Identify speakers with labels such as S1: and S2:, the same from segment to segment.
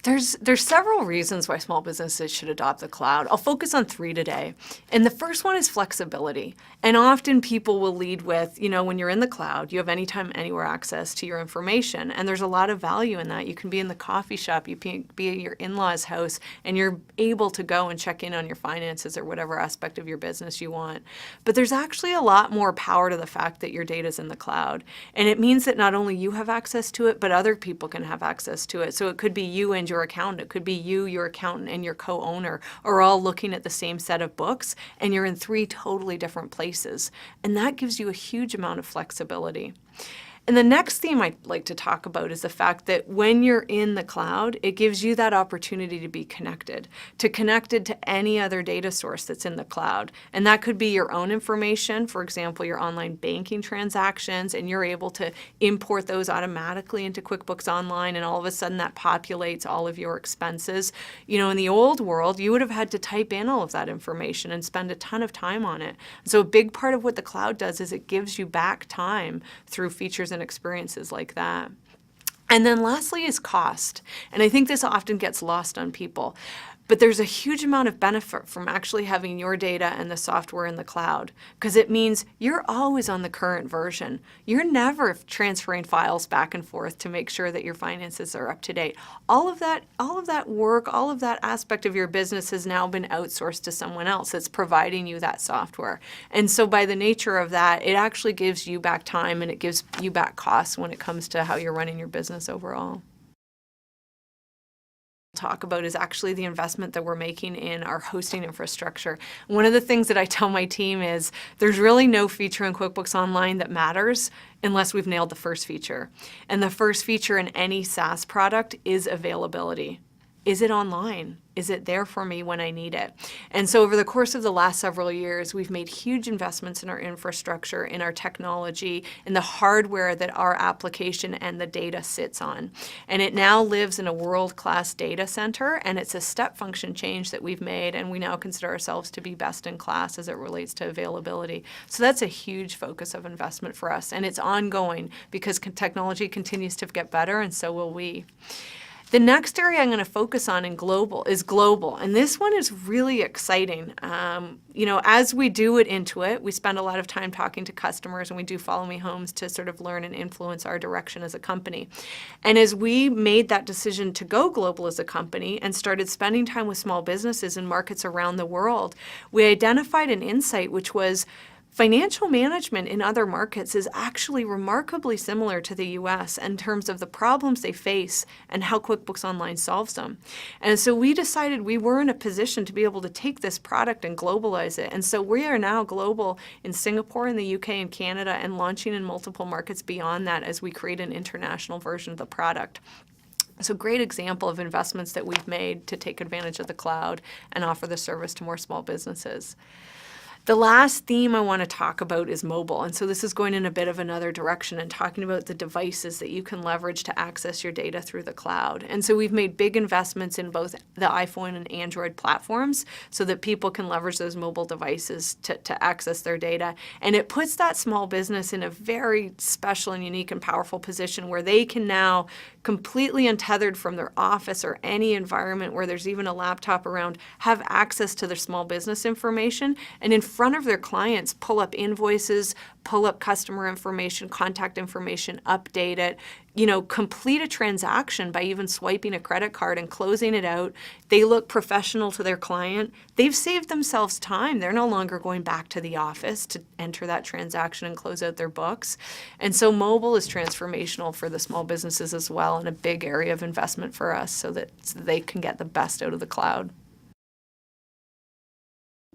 S1: There's several reasons why small businesses should adopt the cloud. I'll focus on 3 today. And the first one is flexibility. And often people will lead with, when you're in the cloud, you have anytime, anywhere access to your information. And there's a lot of value in that. You can be in the coffee shop, you can be at your in-laws' house, and you're able to go and check in on your finances or whatever aspect of your business you want. But there's actually a lot more power to the fact that your data's in the cloud. And it means that not only you have access to it, but other people can have access to it. So it could be you and your accountant. It could be you, your accountant, and your co-owner are all looking at the same set of books, and you're in 3 totally different places. And that gives you a huge amount of flexibility. And the next theme I'd like to talk about is the fact that when you're in the cloud, it gives you that opportunity to be connected to any other data source that's in the cloud. And that could be your own information, for example, your online banking transactions, and you're able to import those automatically into QuickBooks Online, and all of a sudden that populates all of your expenses. In the old world, you would have had to type in all of that information and spend a ton of time on it. So a big part of what the cloud does is it gives you back time through features and experiences like that. And then lastly is cost. And I think this often gets lost on people. But there's a huge amount of benefit from actually having your data and the software in the cloud, because it means you're always on the current version. You're never transferring files back and forth to make sure that your finances are up to date. All of that work, all of that aspect of your business has now been outsourced to someone else that's providing you that software. And so by the nature of that, it actually gives you back time and it gives you back costs when it comes to how you're running your business overall. Talk about is actually the investment that we're making in our hosting infrastructure. One of the things that I tell my team is there's really no feature in QuickBooks Online that matters unless we've nailed the first feature. And the first feature in any SaaS product is availability. Is it online? Is it there for me when I need it? And so over the course of the last several years, we've made huge investments in our infrastructure, in our technology, in the hardware that our application and the data sits on. And it now lives in a world-class data center, and it's a step function change that we've made, and we now consider ourselves to be best in class as it relates to availability. So that's a huge focus of investment for us, and it's ongoing because technology continues to get better, and so will we. The next area I'm going to focus on is global, and this one is really exciting. As we do at Intuit, we spend a lot of time talking to customers, and we do Follow Me Homes to sort of learn and influence our direction as a company. And as we made that decision to go global as a company and started spending time with small businesses in markets around the world, we identified an insight, which was financial management in other markets is actually remarkably similar to the US in terms of the problems they face and how QuickBooks Online solves them. And so we decided we were in a position to be able to take this product and globalize it. And so we are now global in Singapore, in the UK, and Canada, and launching in multiple markets beyond that as we create an international version of the product. So great example of investments that we've made to take advantage of the cloud and offer the service to more small businesses. The last theme I want to talk about is mobile. And so this is going in a bit of another direction and talking about the devices that you can leverage to access your data through the cloud. And so we've made big investments in both the iPhone and Android platforms so that people can leverage those mobile devices to access their data. And it puts that small business in a very special and unique and powerful position where they can now, completely untethered from their office or any environment where there's even a laptop around, have access to their small business information, and in front of their clients, pull up invoices, pull up customer information, contact information, update it, complete a transaction by even swiping a credit card and closing it out. They look professional to their client. They've saved themselves time. They're no longer going back to the office to enter that transaction and close out their books. And so mobile is transformational for the small businesses as well, and a big area of investment for us so that they can get the best out of the cloud.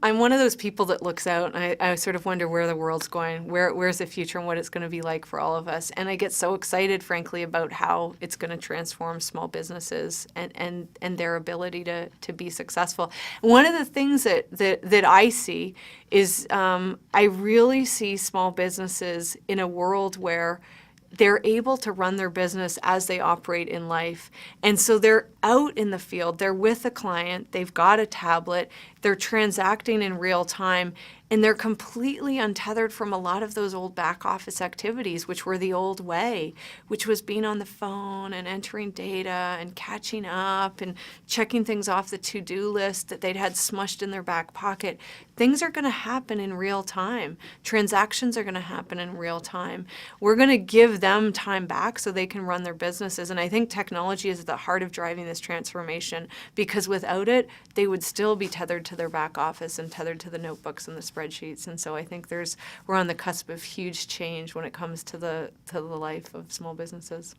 S1: I'm one of those people that looks out and I sort of wonder where the world's going, where's the future and what it's going to be like for all of us. And I get so excited, frankly, about how it's going to transform small businesses and their ability to be successful. One of the things that I see is I really see small businesses in a world where they're able to run their business as they operate in life. And so they're out in the field, they're with a client, they've got a tablet, they're transacting in real time, And they're completely untethered from a lot of those old back office activities, which were the old way, which was being on the phone and entering data and catching up and checking things off the to-do list that they'd had smushed in their back pocket. Things are going to happen in real time. Transactions are going to happen in real time. We're going to give them time back so they can run their businesses. And I think technology is at the heart of driving this transformation, because without it, they would still be tethered to their back office and tethered to the notebooks and the spreadsheets. And so I think we're on the cusp of huge change when it comes to the life of small businesses.